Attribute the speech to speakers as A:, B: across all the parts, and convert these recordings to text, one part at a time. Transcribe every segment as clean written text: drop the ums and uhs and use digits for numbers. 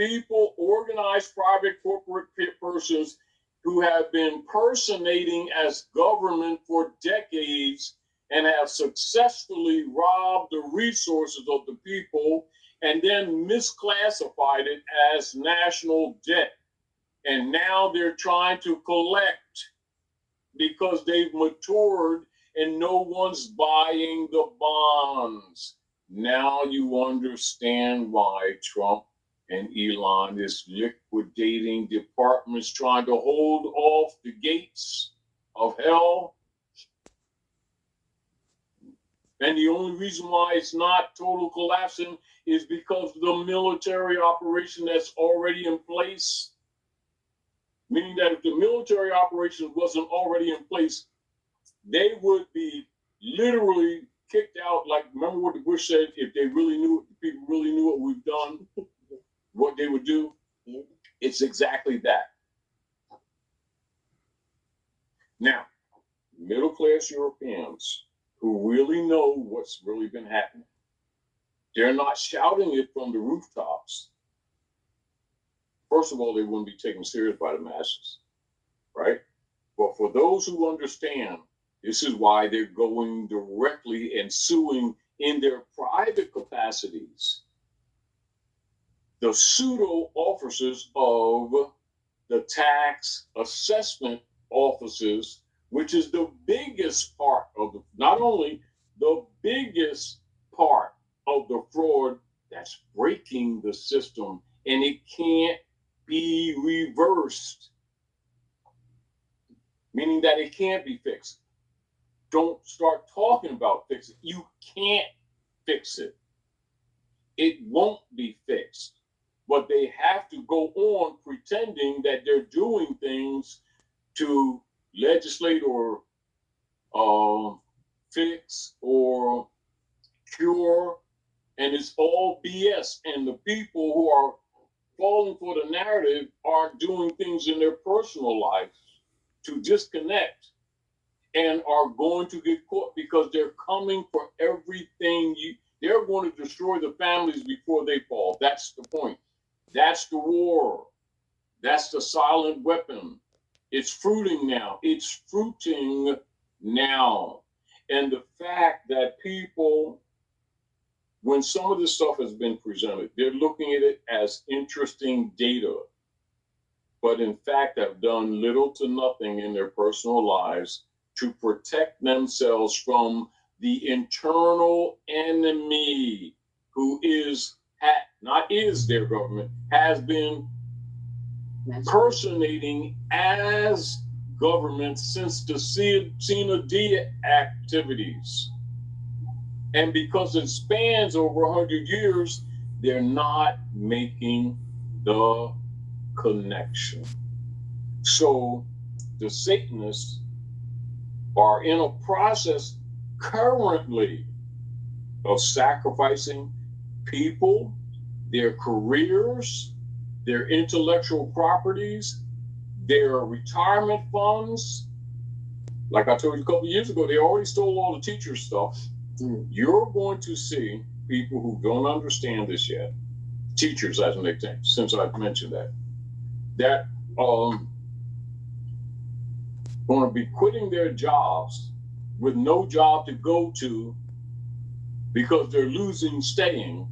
A: people, organized private corporate persons who have been personating as government for decades and have successfully robbed the resources of the people and then misclassified it as national debt. And now they're trying to collect because they've matured and no one's buying the bonds. Now you understand why Trump and Elon is liquidating departments, trying to hold off the gates of hell. And the only reason why it's not total collapsing is because of the military operation that's already in place. Meaning that if the military operation wasn't already in place, they would be literally kicked out. Like, remember what the Bush said, if they really knew, if people really knew what we've done, what they would do? Yeah. It's exactly that. Now, middle-class Europeans who really know what's really been happening, they're not shouting it from the rooftops. First of all, they wouldn't be taken serious by the masses, right? But for those who understand, this is why they're going directly and suing in their private capacities the pseudo officers of the tax assessment offices, which is the biggest part of the, not only the biggest part of the fraud that's breaking the system, and it can't be reversed, meaning that it can't be fixed. Don't start talking about fixing it. You can't fix it. It won't be fixed. But they have to go on pretending that they're doing things to legislate or fix or cure, and it's all BS. And the people who are falling for the narrative are doing things in their personal lives to disconnect and are going to get caught because they're coming for everything. They're going to destroy the families before they fall. That's the point. That's the war. That's the silent weapon. It's fruiting now. It's fruiting now. And the fact that people, when some of this stuff has been presented, they're looking at it as interesting data, but in fact have done little to nothing in their personal lives to protect themselves from the internal enemy who is their government, has been personating as government since the Sina Dia activities. And because it spans over 100 years, they're not making the connection. So the Satanists are in a process currently of sacrificing people, their careers, their intellectual properties, their retirement funds. Like I told you a couple of years ago, they already stole all the teacher stuff. You're going to see people who don't understand this yet, teachers as an example, since I've mentioned that going to be quitting their jobs with no job to go to because they're losing staying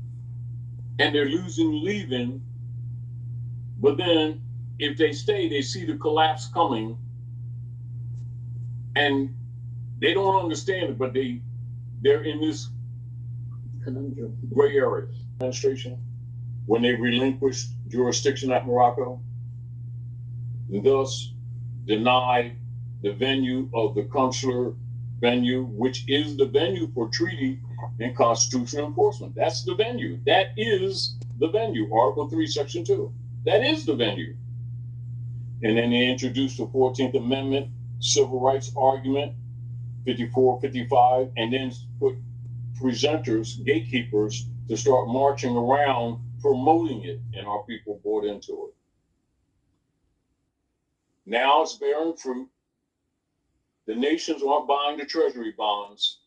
A: and they're losing leaving. But then if they stay, they see the collapse coming and they don't understand it, but they're in this conundrum, gray area. Administration, when they relinquished jurisdiction at Morocco, thus denied the venue of the consular venue, which is the venue for treaty and constitutional enforcement. That's the venue. That is the venue. Article 3, Section 2. That is the venue. And then they introduced the 14th Amendment civil rights argument, 54, 55, and then put presenters, gatekeepers, to start marching around promoting it, and our people bought into it. Now it's bearing fruit. The nations aren't buying the treasury bonds.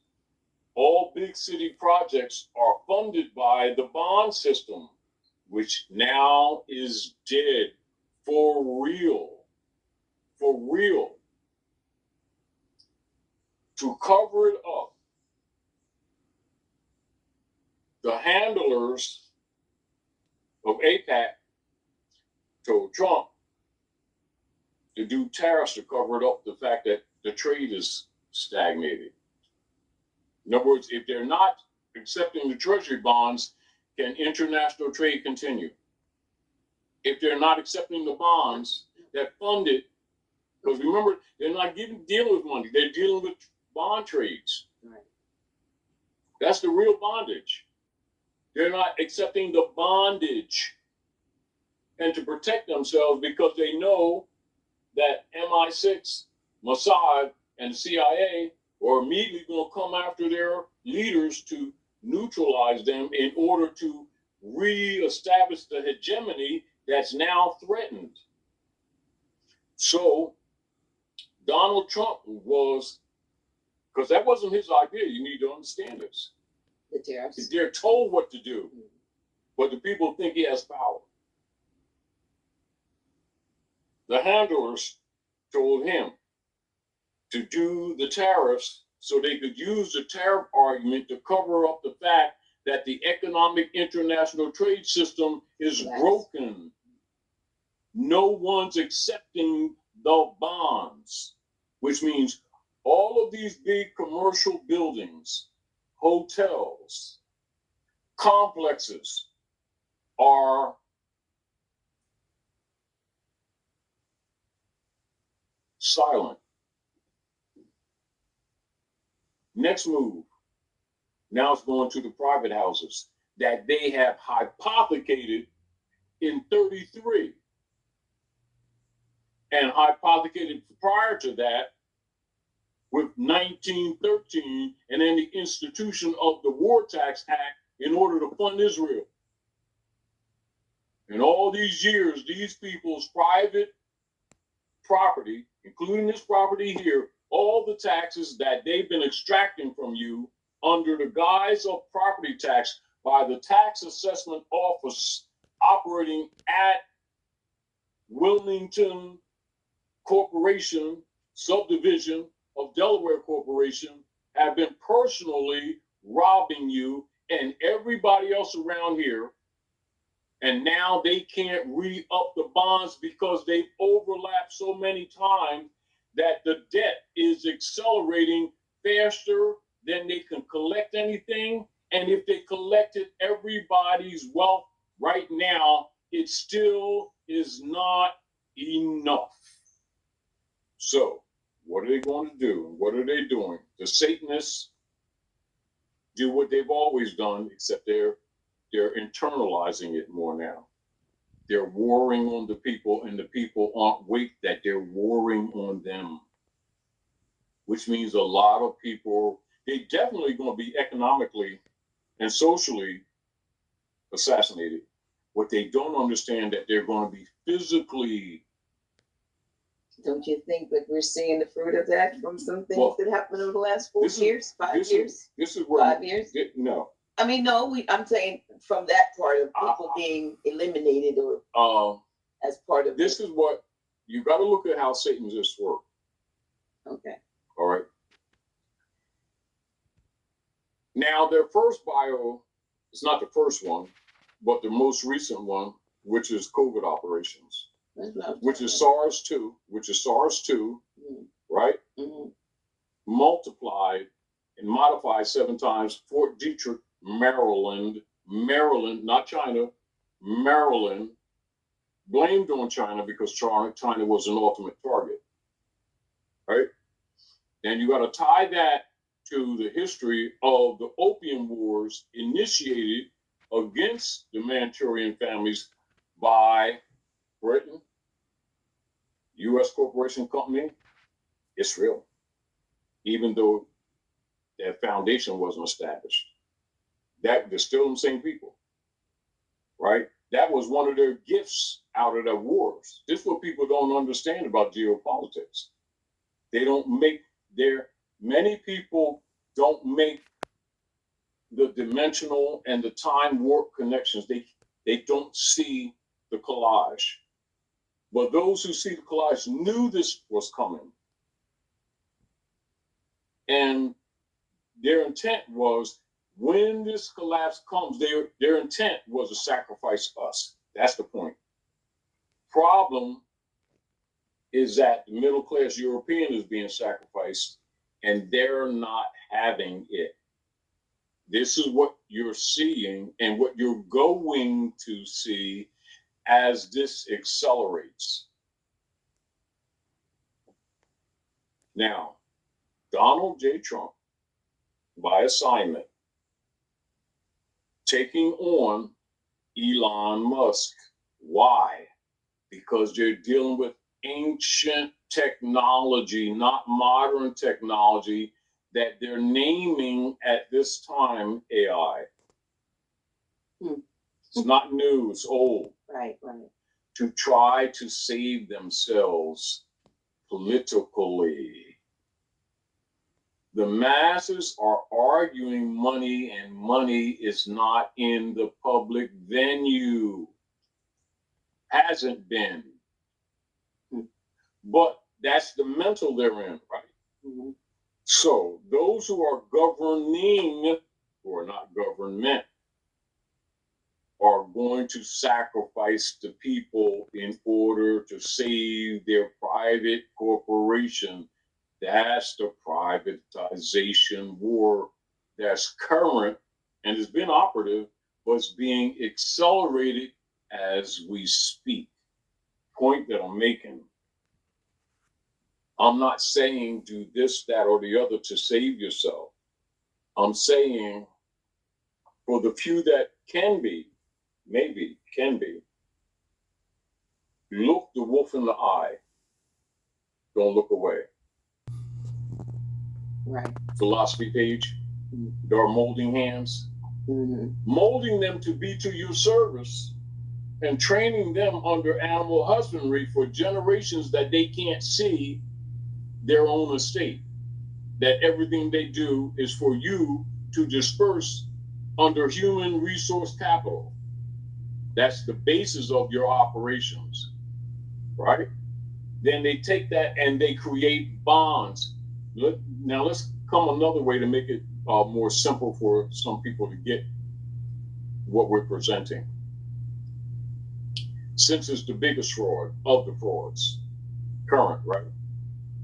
A: All big city projects are funded by the bond system. which now is dead for real, to cover it up. The handlers of Ampac told Trump to do tariffs to cover it up, the fact that the trade is stagnated. In other words, if they're not accepting the treasury bonds, can international trade continue? If they're not accepting the bonds that fund it, because remember, they're not dealing with money, they're dealing with bond trades. Right. That's the real bondage. They're not accepting the bondage. And to protect themselves, because they know that MI6, Mossad, and the CIA are immediately going to come after their leaders to neutralize them in order to reestablish the hegemony that's now threatened. So Donald Trump was, because that wasn't his idea, you need to understand this.
B: The tariffs.
A: They're told what to do, but the people think he has power. The handlers told him to do the tariffs so they could use the tariff argument to cover up the fact that the economic international trade system is broken. No one's accepting the bonds, which means all of these big commercial buildings, hotels, complexes are silent. Next move. Now it's going to the private houses that they have hypothecated in 33 and hypothecated prior to that with 1913 and then the institution of the War Tax Act in order to fund Israel. In all these years, these people's private property, including this property here, all the taxes that they've been extracting from you under the guise of property tax by the tax assessment office operating at Wilmington Corporation, subdivision of Delaware Corporation, have been personally robbing you and everybody else around here. And now they can't re-up the bonds because they've overlapped so many times that the debt is accelerating faster than they can collect anything. And if they collected everybody's wealth right now, it still is not enough. So what are they going to do? What are they doing? The Satanists do what they've always done, except they're internalizing it more now. They're warring on the people, and the people aren't weak that they're warring on them. Which means a lot of people, they're definitely going to be economically and socially assassinated. What they don't understand that they're going to be physically.
B: Don't you think that we're seeing the fruit of that from some things that happened over the last 4 years, 5 years?
A: This is where
B: 5 years?
A: No.
B: I mean, no. I'm saying from that part of people being eliminated or as part of
A: this. Is what you got to look at how Satanists work.
B: Okay.
A: All right. Now their first bio is not the first one, but the most recent one, which is Covert operations. Which is SARS-2, right? Mm-hmm. Multiplied and modified 7 times. Fort Detrick, Maryland, not China, Maryland, blamed on China because China was an ultimate target, right? And you got to tie that to the history of the Opium Wars initiated against the Manchurian families by Britain, U.S. corporation company, Israel, even though their foundation wasn't established. That they're still the same people, right? That was one of their gifts out of their wars. This is what people don't understand about geopolitics. Many people don't make the dimensional and the time warp connections. They don't see the collage. But those who see the collage knew this was coming. And their intent was, when this collapse comes, their intent was to sacrifice us. That's the point. Problem is that the middle class European is being sacrificed, and they're not having it. This is what you're seeing and what you're going to see as this accelerates. Now, Donald J. Trump, by assignment, taking on Elon Musk. Why? Because they're dealing with ancient technology, not modern technology, that they're naming at this time AI. It's not new, it's old.
B: Right.
A: To try to save themselves politically. The masses are arguing money, and money is not in the public venue. Hasn't been. But that's the mental they're in, right? Mm-hmm. So those who are governing, who are not government, are going to sacrifice the people in order to save their private corporation. That's the privatization war that's current and has been operative, but it's being accelerated as we speak. Point that I'm making. I'm not saying do this, that, or the other to save yourself. I'm saying for the few that can be, maybe can be, look the wolf in the eye. Don't look away.
B: Right.
A: Philosophy page. There are molding hands. Molding them to be to your service and training them under animal husbandry for generations that they can't see their own estate. That everything they do is for you to disperse under human resource capital. That's the basis of your operations, right? Then they take that and they create bonds. Now let's come another way to make it more simple for some people to get what we're presenting. Since it's the biggest fraud of the frauds, current, right?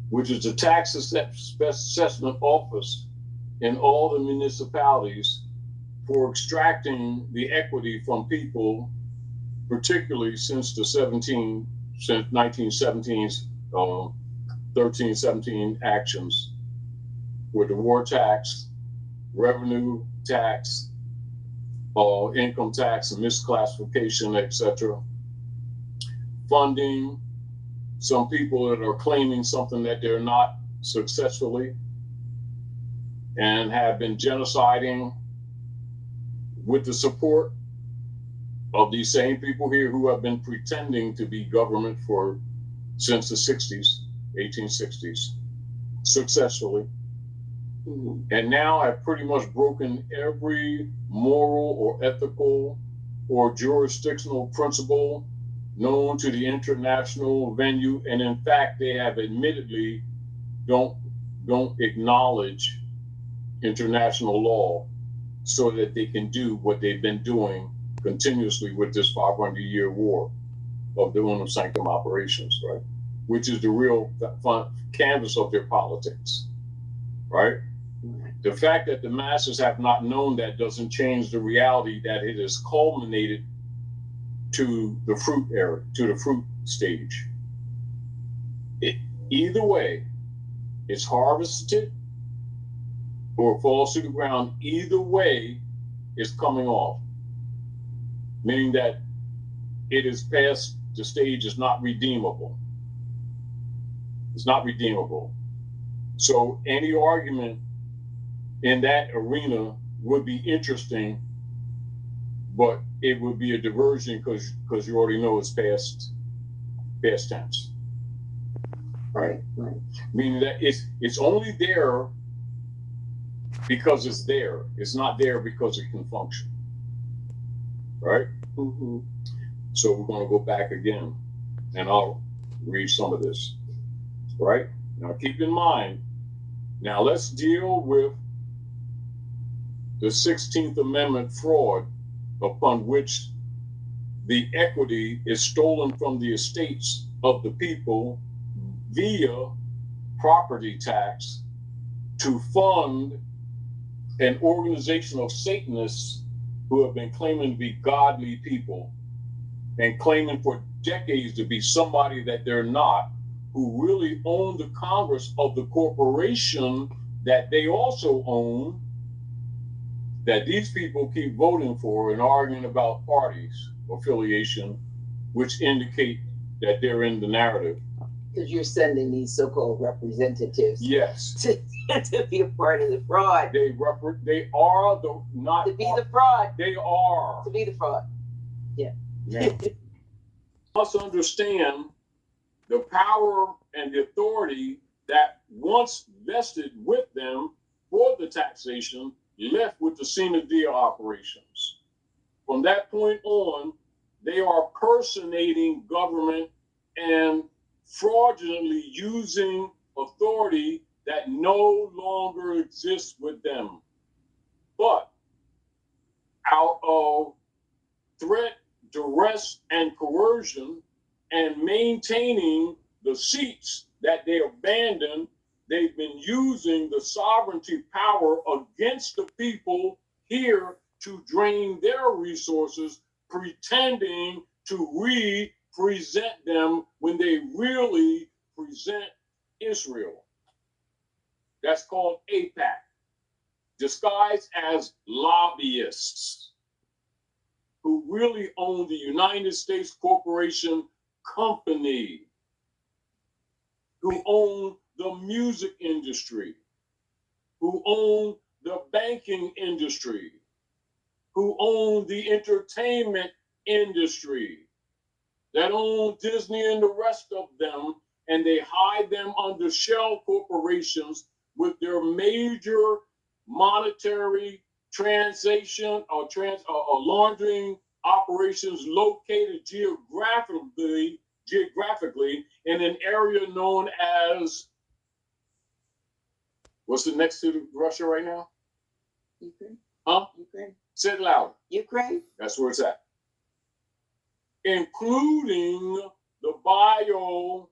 A: Which is the tax assessment office in all the municipalities for extracting the equity from people, particularly since 1917's 1317 actions, with the war tax, revenue tax, income tax, and misclassification, etc. Funding some people that are claiming something that they're not successfully, and have been genociding with the support of these same people here who have been pretending to be government since the 60s, 1860s, successfully. And now have pretty much broken every moral or ethical or jurisdictional principle known to the international venue, and in fact, they have admittedly don't acknowledge international law so that they can do what they've been doing continuously with this 500-year war of the Unam Sanctum operations, right? Which is the real canvas of their politics, right? The fact that the masses have not known that doesn't change the reality that it has culminated to the fruit era, to the fruit stage. Either way, it's harvested or falls to the ground. Either way, it's coming off, meaning that it is past the stage, is not redeemable. It's not redeemable. So any argument in that arena would be interesting, but it would be a diversion because you already know it's past tense. Right. Meaning that it's only there because it's there. It's not there because it can function. right?
B: Mm-hmm.
A: So we're going to go back again, and I'll read some of this, right? Now keep in mind, now let's deal with the 16th Amendment fraud upon which the equity is stolen from the estates of the people via property tax to fund an organization of Satanists who have been claiming to be godly people and claiming for decades to be somebody that they're not, who really own the Congress of the corporation that they also own, that these people keep voting for and arguing about parties affiliation, which indicate that they're in the narrative.
B: Because you're sending these so-called representatives,
A: yes,
B: to be a part of the fraud.
A: They are the not
B: to be the fraud.
A: They are
B: to be the fraud. Yeah.
A: Now, must understand the power and the authority that once vested with them for the taxation left with the Sina Dia operations. From that point on, they are personating government and fraudulently using authority that no longer exists with them. But out of threat, duress, and coercion, and maintaining the seats that they abandoned, they've been using the sovereignty power against the people here to drain their resources, pretending to represent them when they really present Israel. That's called Apac, disguised as lobbyists who really own the United States Corporation Company, who own the music industry, who own the banking industry, who own the entertainment industry, that own Disney and the rest of them, and they hide them under shell corporations with their major monetary transaction or laundering operations located geographically in an area known as, what's the next to Russia right now?
B: Ukraine.
A: Huh?
B: Ukraine.
A: Say it loud.
B: Ukraine.
A: That's where it's at. Including the bio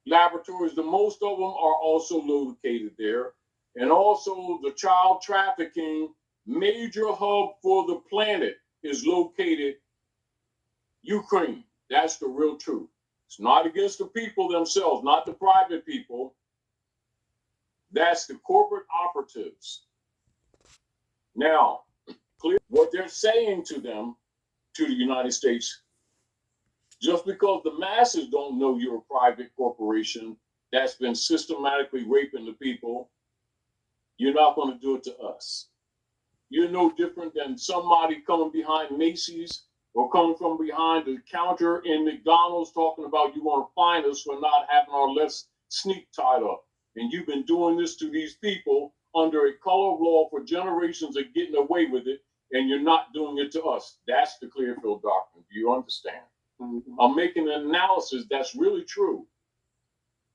A: laboratories, the most of them are also located there, and also the child trafficking major hub for the planet is located Ukraine. That's the real truth. It's not against the people themselves, not the private people. That's the corporate operatives. Now, clear what they're saying to them, to the United States. Just because the masses don't know you're a private corporation that's been systematically raping the people, you're not going to do it to us. You're no different than somebody coming behind Macy's or coming from behind the counter in McDonald's talking about you want to fine us for not having our left sneak tied up. And you've been doing this to these people under a color of law for generations and getting away with it, and you're not doing it to us. That's the Clearfield Doctrine. Do you understand? Mm-hmm. I'm making an analysis that's really true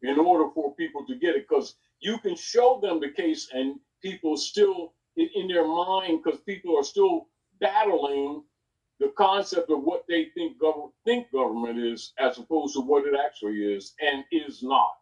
A: in order for people to get it, because you can show them the case and people still in their mind, because people are still battling the concept of what they think government is as opposed to what it actually is and is not.